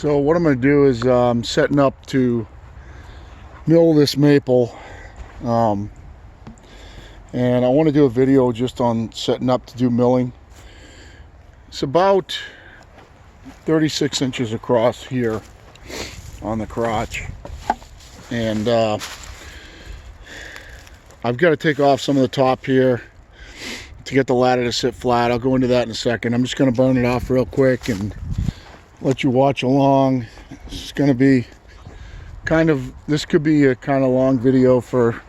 So what I'm going to do is setting up to mill this maple, and I want to do a video just on setting up to do milling. It's about 36 inches across here on the crotch, and I've got to take off some of the top here to get the ladder to sit flat. I'll go into that in a second. I'm just going to burn it off real quick and let you watch along. It's going to be this could be a kind of long video for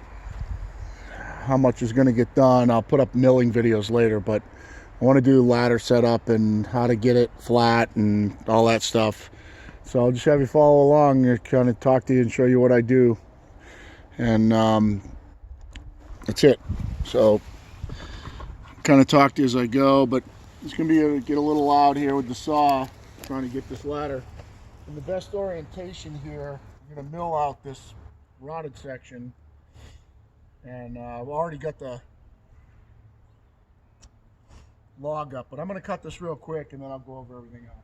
how much is going to get done. I'll put up milling videos later, but I want to do ladder setup and how to get it flat and all that stuff. So I'll just have you follow along and kind of talk to you and show you what I do, and that's it. So kind of talk to you as I go, but it's going to get a little loud here with the saw trying to get this ladder in the best orientation here. I'm going to mill out this rotted section, and I've already got the log up, but I'm going to cut this real quick and then I'll go over everything else.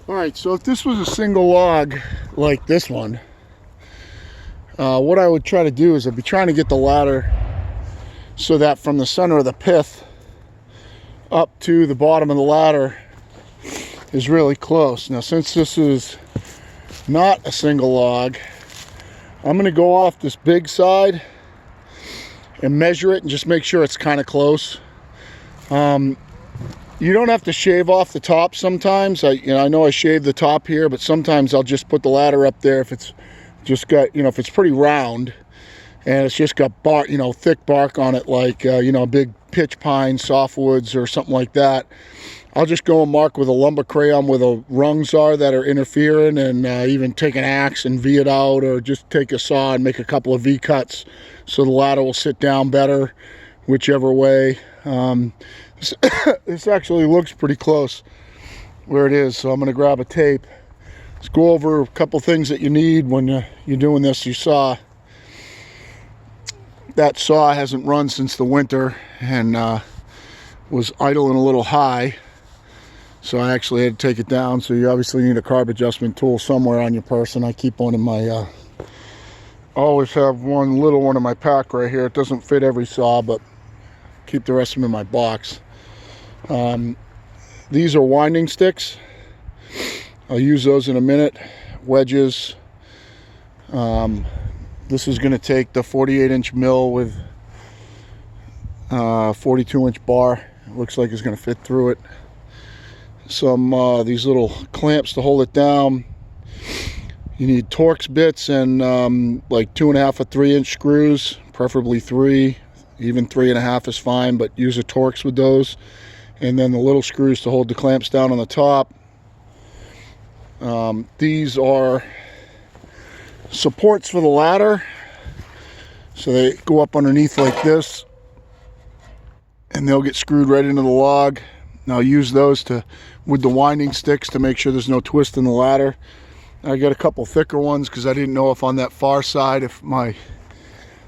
Alright, so if this was a single log like this one, what I would try to do is I'd be trying to get the ladder so that from the center of the pith up to the bottom of the ladder is really close. Now, since this is not a single log, I'm going to go off this big side and measure it and just make sure it's kind of close. You don't have to shave off the top sometimes. I know I shaved the top here, but sometimes I'll just put the ladder up there if it's just got, if it's pretty round and it's just got bark, thick bark on it, like, a big pitch pine, softwoods or something like that. I'll just go and mark with a lumber crayon where the rungs are that are interfering, and even take an axe and V it out, or just take a saw and make a couple of V cuts so the ladder will sit down better, whichever way. This actually looks pretty close where it is, so I'm going to grab a tape. Let's go over a couple things that you need when you're doing this. You saw that saw hasn't run since the winter and was idling a little high, so I actually had to take it down. So you obviously need a carb adjustment tool somewhere on your person. I keep one in my always have one little one in my pack right here. It doesn't fit every saw, but keep the rest of them in my box. These are winding sticks. I'll use those in a minute. Wedges. This is going to take the 48-inch mill with 42-inch bar. It looks like it's going to fit through it. Some these little clamps to hold it down. You need Torx bits and like 2.5 or 3-inch screws, preferably 3. Even 3.5 is fine, but use a Torx with those. And then the little screws to hold the clamps down on the top. These are supports for the ladder, so they go up underneath like this, and they'll get screwed right into the log. Now use those with the winding sticks to make sure there's no twist in the ladder. I got a couple thicker ones because I didn't know if on that far side, if my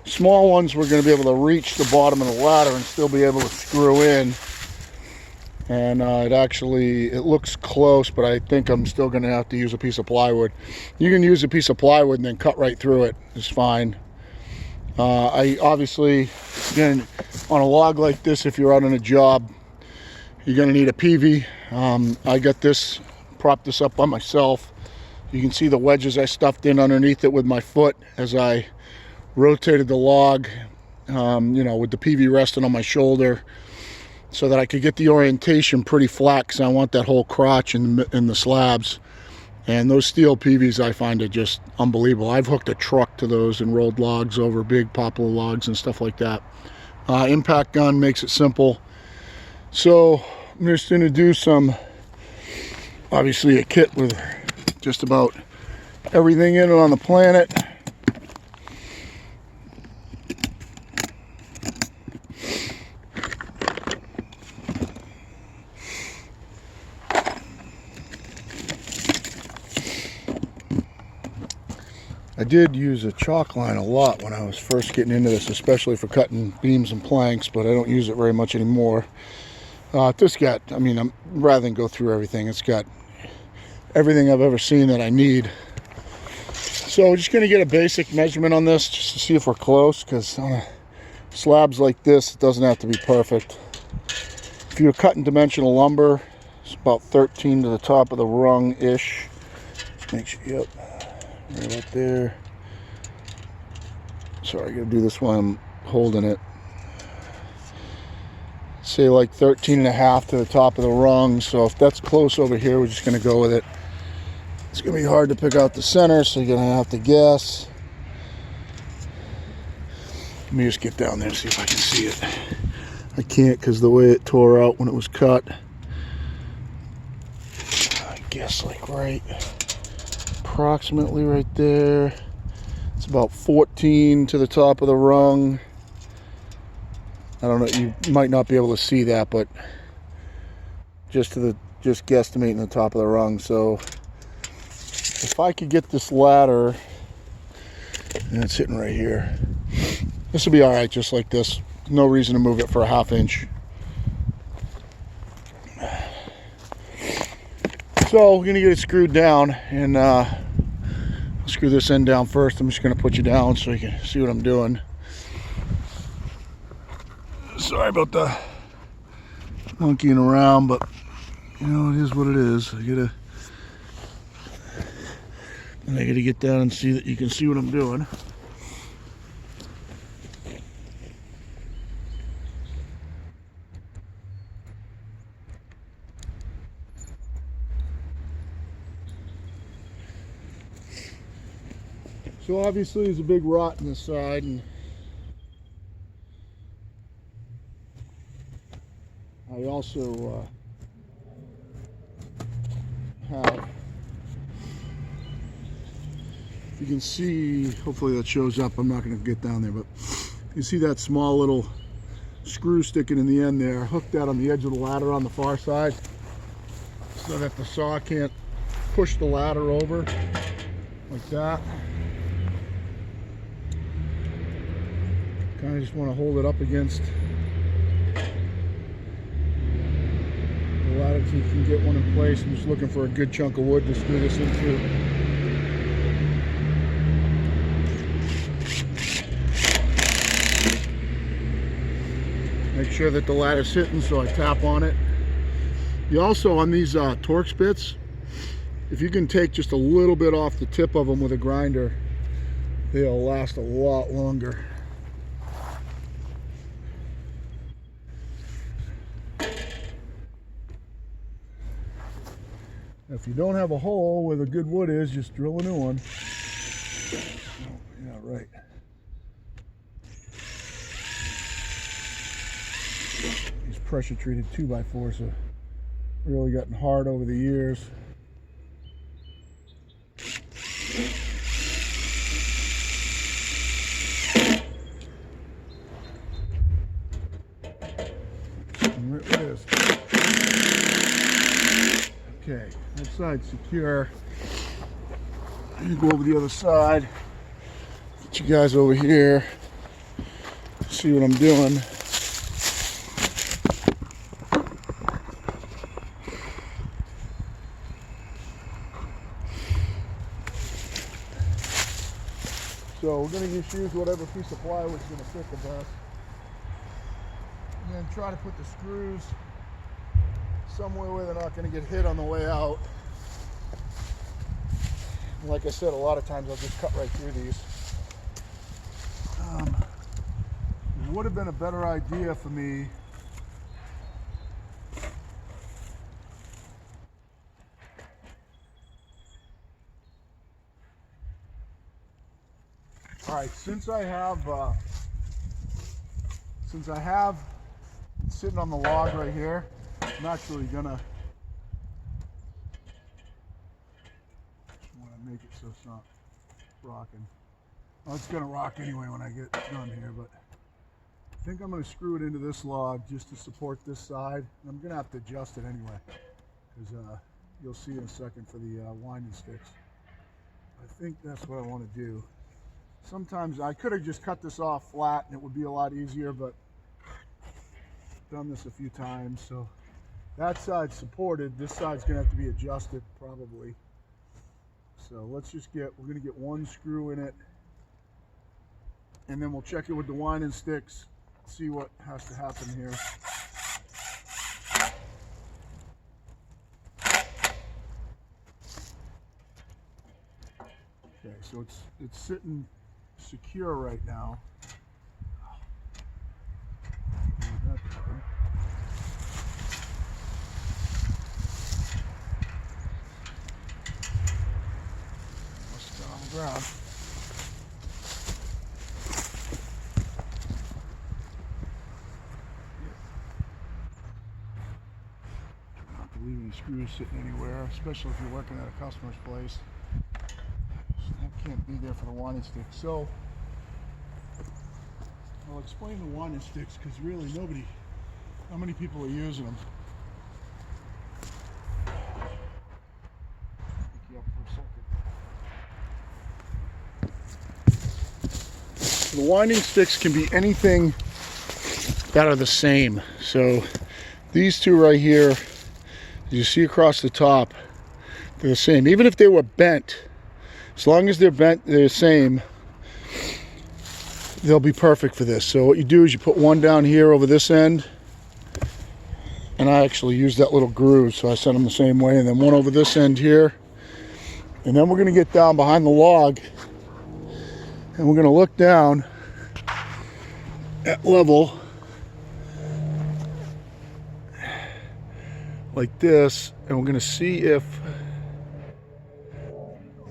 small ones were going to be able to reach the bottom of the ladder and still be able to screw in. And it looks close, but I think I'm still going to have to use a piece of plywood. You can use a piece of plywood and then cut right through it. It's fine. I obviously, again, on a log like this, if you're out on a job, you're going to need a PV. I got this, propped this up by myself. You can see the wedges I stuffed in underneath it with my foot as I rotated the log, with the PV resting on my shoulder, so that I could get the orientation pretty flat, because I want that whole crotch in the slabs. And those steel PVs I find are just unbelievable. I've hooked a truck to those and rolled logs over big poplar logs and stuff like that. Impact gun makes it simple. So I'm just going to do obviously a kit with just about everything in it on the planet. I did use a chalk line a lot when I was first getting into this, especially for cutting beams and planks, but I don't use it very much anymore. Rather than go through everything, it's got everything I've ever seen that I need. So we're just going to get a basic measurement on this just to see if we're close, because on slabs like this, it doesn't have to be perfect. If you're cutting dimensional lumber, it's about 13 to the top of the rung-ish. Make sure, yep. Right up there. Sorry, I gotta do this while I'm holding it. Say like 13.5 to the top of the rung. So if that's close over here, we're just gonna go with it. It's gonna be hard to pick out the center, so you're gonna have to guess. Let me just get down there and see if I can see it. I can't because the way it tore out when it was cut. I guess like right approximately right there. It's about 14 to the top of the rung. I don't know, you might not be able to see that, but just guesstimating the top of the rung. So if I could get this ladder, and it's sitting right here, this will be all right, just like this. No reason to move it for a 1/2 inch. So we're gonna get it screwed down, and screw this end down first. I'm just gonna put you down so you can see what I'm doing. Sorry about the monkeying around, but you know, it is what it is. I gotta get down and see that you can see what I'm doing. So obviously there's a big rot in this side, and I also have, you can see, hopefully that shows up, I'm not going to get down there, but you see that small little screw sticking in the end there, hooked out on the edge of the ladder on the far side, so that the saw can't push the ladder over like that. Kind of just want to hold it up against the ladder so you can get one in place. I'm just looking for a good chunk of wood to screw this into. Make sure that the ladder's sitting, so I tap on it. You also, on these Torx bits, if you can take just a little bit off the tip of them with a grinder, they'll last a lot longer. If you don't have a hole where the good wood is, just drill a new one. Oh, yeah, right. These pressure treated 2x4s have really gotten hard over the years. And there it is. Okay, that side's secure. I'm gonna go over the other side. Get you guys over here. See what I'm doing. So we're gonna just use whatever piece of plywood's gonna fit the best. And then try to put the screws somewhere where they're not going to get hit on the way out. Like I said, a lot of times I'll just cut right through these. It would have been a better idea for me Alright, since I have sitting on the log right here, I'm actually gonna want to make it so it's not rocking. Well, it's gonna rock anyway when I get done here, but I think I'm gonna screw it into this log just to support this side. I'm gonna have to adjust it anyway, because you'll see in a second for the winding sticks. I think that's what I want to do. Sometimes I could have just cut this off flat and it would be a lot easier, but I've done this a few times, so that side's supported. This side's gonna have to be adjusted probably. So let's just we're gonna get one screw in it, and then we'll check it with the winding sticks, see what has to happen here. Okay, so it's sitting secure right now. Ground. Not to leave any screws sitting anywhere, especially if you're working at a customer's place. So that can't be there for the winding stick. So I'll explain the winding sticks, because really how many people are using them? Pick you up for a second. The winding sticks can be anything that are the same. So these two right here, as you see across the top, they're the same. Even if they were bent, as long as they're bent, they're the same, they'll be perfect for this. So what you do is you put one down here over this end, And I actually used that little groove, so I sent them the same way. And then one over this end here. And then we're going to get down behind the log. And we're going to look down at level like this. And we're going to see if...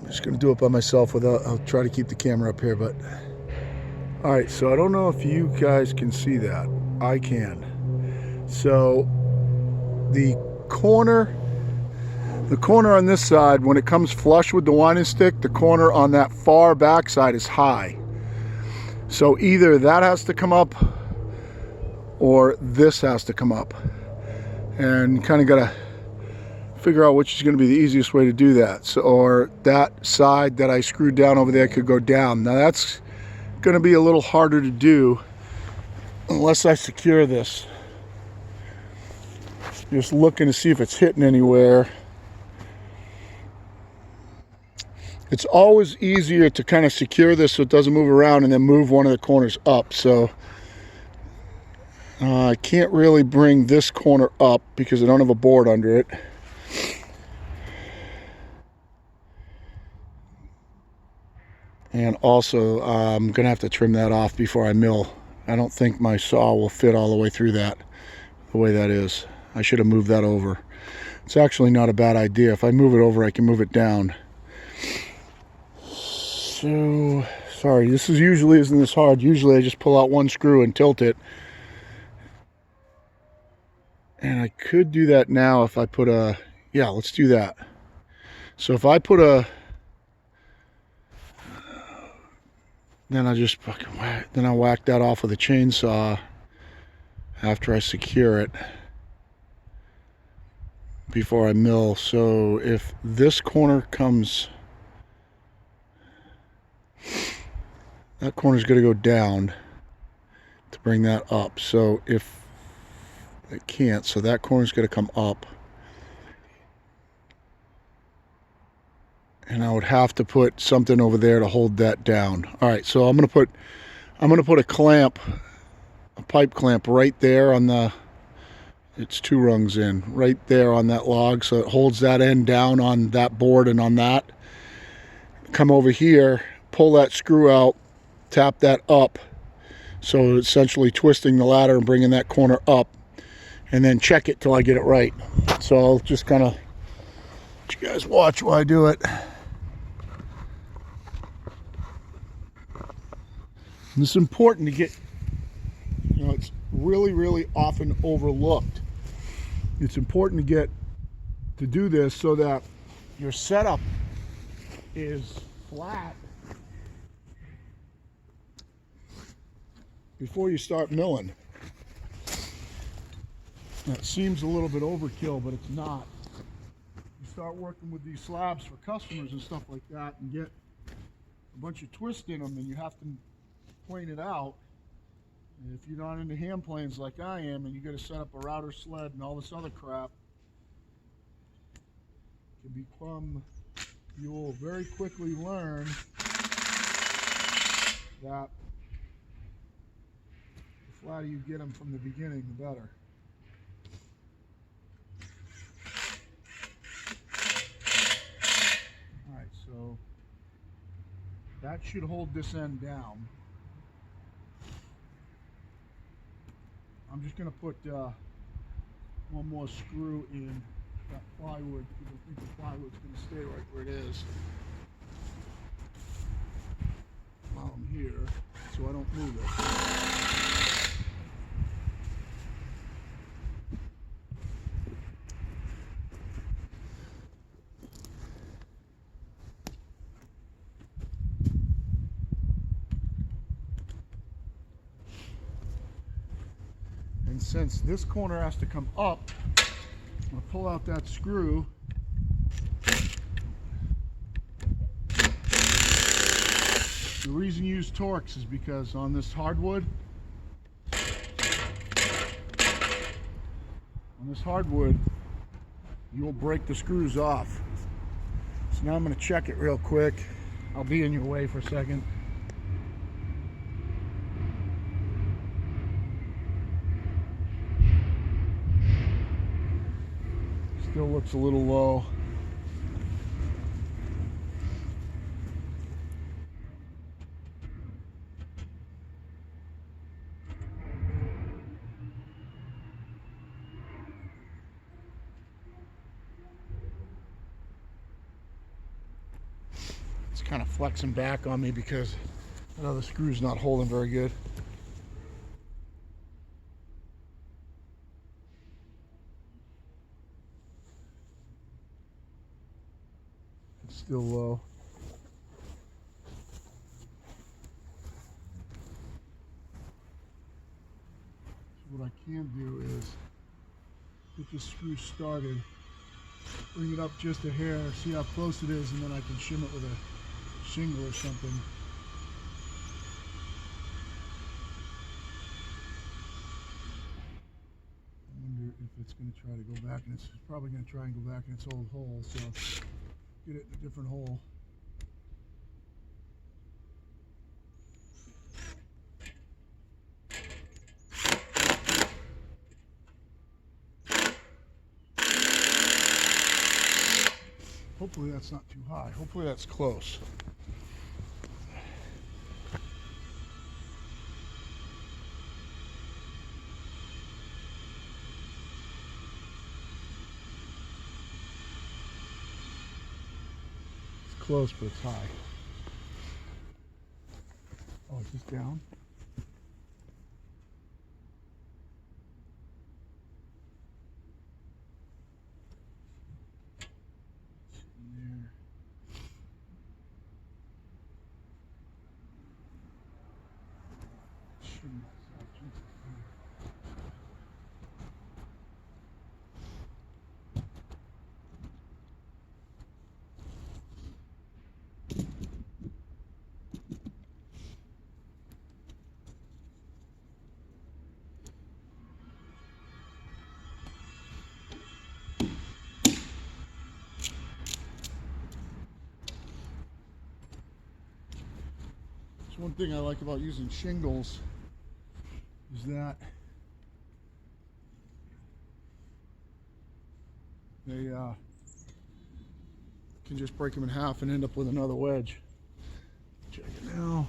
I'm just going to do it by myself without... I'll try to keep the camera up here, but... Alright, so I don't know if you guys can see that. I can. So... The corner on this side, when it comes flush with the winding stick, the corner on that far back side is high. So either that has to come up or this has to come up. And you kind of got to figure out which is going to be the easiest way to do that. So, or that side that I screwed down over there could go down. Now that's going to be a little harder to do unless I secure this. Just looking to see if it's hitting anywhere. It's always easier to kind of secure this so it doesn't move around and then move one of the corners up. So I can't really bring this corner up because I don't have a board under it. And also I'm gonna have to trim that off before I mill. I don't think my saw will fit all the way through that, the way that is. I should have moved that over. It's actually not a bad idea. If I move it over, I can move it down. So, sorry, this is usually isn't this hard. Usually I just pull out one screw and tilt it. And I could do that now if I put a, yeah, let's do that. So if I put a, then I just fucking whack, then I whack that off with a chainsaw after I secure it. Before I mill. So if this corner comes, that corner's going to go down to bring that up. So if it can't, so that corner's going to come up, and I would have to put something over there to hold that down. All right, so I'm going to put a clamp, a pipe clamp right there on the, it's 2 rungs in, right there on that log, so it holds that end down on that board and on that. Come over here, pull that screw out, tap that up, so essentially twisting the ladder and bringing that corner up, and then check it till I get it right. So I'll just kind of let you guys watch while I do it. And it's important to get, you know, it's really often overlooked. It's important to do this so that your setup is flat before you start milling. That seems a little bit overkill, but it's not. You start working with these slabs for customers and stuff like that and get a bunch of twist in them, and you have to plane it out. And if you're not into hand planes like I am, and you got to set up a router sled and all this other crap, it can become, you will very quickly learn that the flatter you get them from the beginning, the better. All right, so that should hold this end down. I'm just going to put one more screw in that plywood because I think the plywood's going to stay right where it is while I'm here, so I don't move it. And since this corner has to come up, I'll pull out that screw. The reason you use Torx is because on this hardwood, you will break the screws off. So now I'm going to check it real quick. I'll be in your way for a second. Still looks a little low. It's kind of flexing back on me because that other screw's not holding very good. It's still low. So what I can do is get this screw started, bring it up just a hair, see how close it is, and then I can shim it with a shingle or something. I wonder if it's going to try to go back, and it's probably going to try and go back in its old hole, so get it in a different hole. Hopefully that's not too high. Hopefully that's close. It's close, but it's high. Oh, is this down? One thing I like about using shingles is that they can just break them in half and end up with another wedge. Check it now.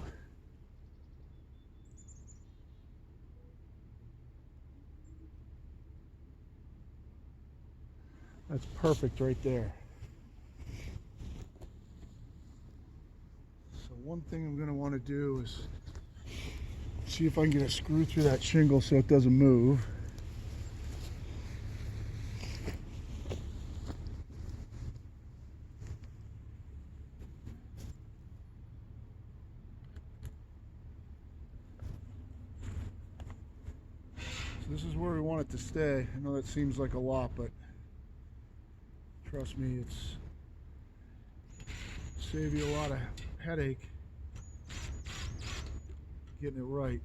That's perfect right there. One thing I'm going to want to do is see if I can get a screw through that shingle so it doesn't move. So this is where we want it to stay. I know that seems like a lot, but trust me, it's save you a lot of headache getting it right.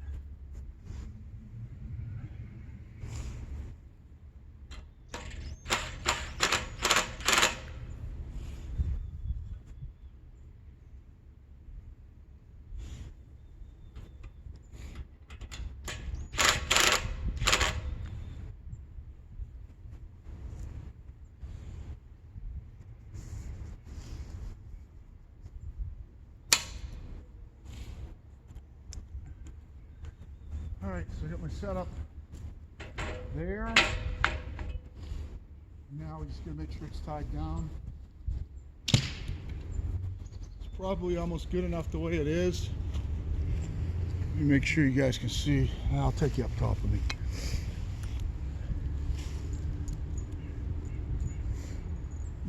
Alright, so I got my setup there. Now we're just going to make sure it's tied down. It's probably almost good enough the way it is. Let me make sure you guys can see. I'll take you up top with me.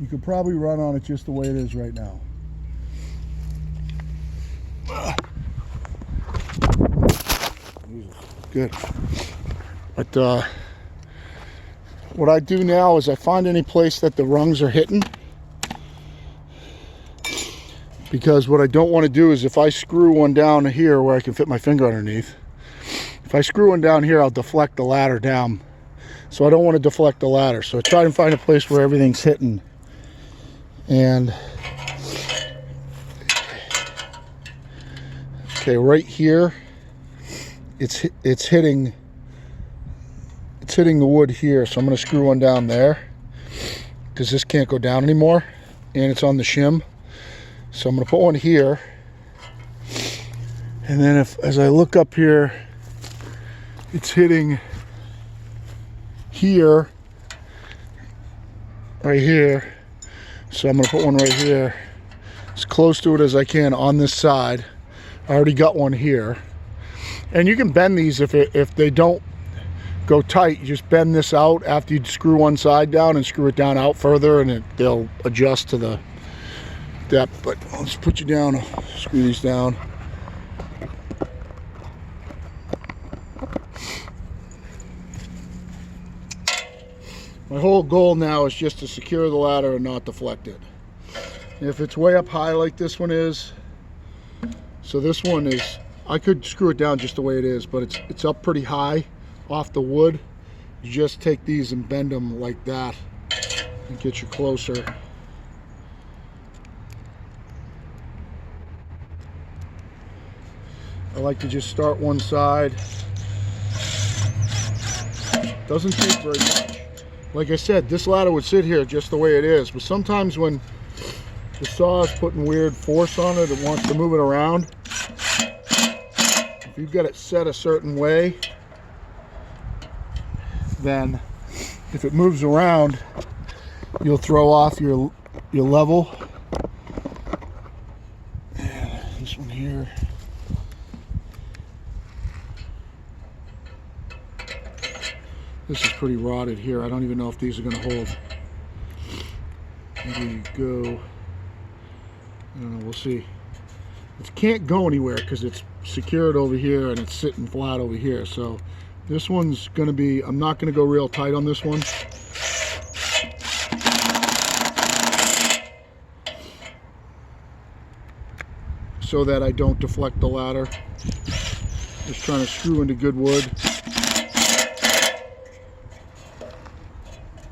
You could probably run on it just the way it is right now. Good. But what I do now is I find any place that the rungs are hitting, because what I don't want to do is if I screw one down here where I can fit my finger underneath, if I screw one down here, I'll deflect the ladder down. So I don't want to deflect the ladder. So I try and find a place where everything's hitting. And okay, right here, it's hitting the wood here, so I'm going to screw one down there, because this can't go down anymore, and it's on the shim. So I'm going to put one here, and then as I look up here, it's hitting here, right here. So I'm going to put one right here, as close to it as I can on this side. I already got one here, and you can bend these if they don't go tight. You just bend this out after you screw one side down and screw it down out further, and they'll adjust to the depth. But I'll just put you down, screw these down. My whole goal now is just to secure the ladder and not deflect it. If it's way up high like this one is, so this one is, I could screw it down just the way it is, but it's up pretty high off the wood. You just take these and bend them like that and get you closer. I like to just start one side. Doesn't take very much. Like I said, this ladder would sit here just the way it is, but sometimes when the saw is putting weird force on it, it wants to move it around. If you've got it set a certain way, then if it moves around, you'll throw off your level. And this one here. This is pretty rotted here. I don't even know if these are going to hold. There you go. I don't know, we'll see. It can't go anywhere because it's secured over here and it's sitting flat over here. So this one's going to be, I'm not going to go real tight on this one. So that I don't deflect the ladder. Just trying to screw into good wood.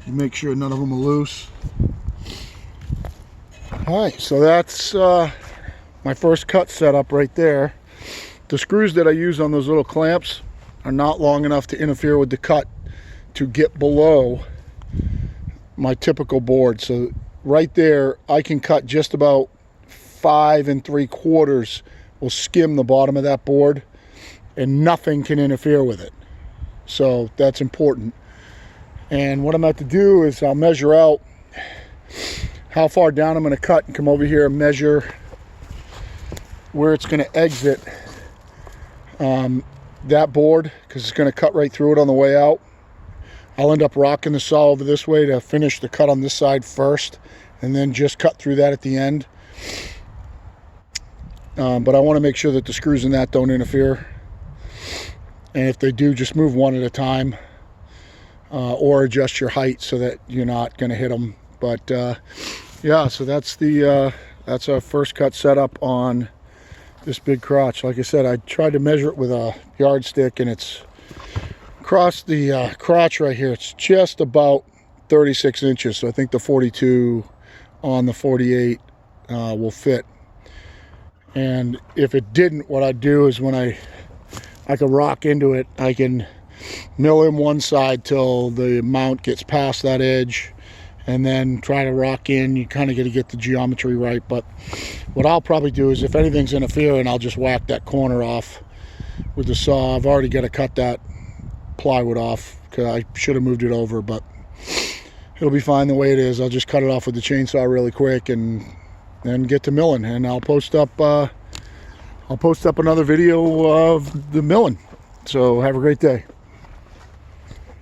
Make sure none of them are loose. Alright, so that's my first cut setup right there. The screws that I use on those little clamps are not long enough to interfere with the cut to get below my typical board. So right there, I can cut just about 5 3/4 will skim the bottom of that board, and nothing can interfere with it. So that's important. And what I'm about to do is I'll measure out how far down I'm going to cut and come over here and measure where it's going to exit that board, because it's going to cut right through it on the way out. I'll end up rocking the saw over this way to finish the cut on this side first, and then just cut through that at the end. But I want to make sure that the screws in that don't interfere. And if they do, just move one at a time. Or adjust your height so that you're not going to hit them. But yeah, so that's our first cut setup on this big crotch. Like I said, I tried to measure it with a yardstick, and it's across the crotch right here. It's just about 36 inches. So I think the 42 on the 48 will fit. And if it didn't, what I'd do is when I can rock into it, I can mill in one side till the mount gets past that edge, and then try to rock in. You kind of got to get the geometry right. But what I'll probably do is, if anything's interfering, I'll just whack that corner off with the saw. I've already got to cut that plywood off because I should have moved it over, but it'll be fine the way it is. I'll just cut it off with the chainsaw really quick and then get to milling, and I'll post up another video of the milling. So have a great day.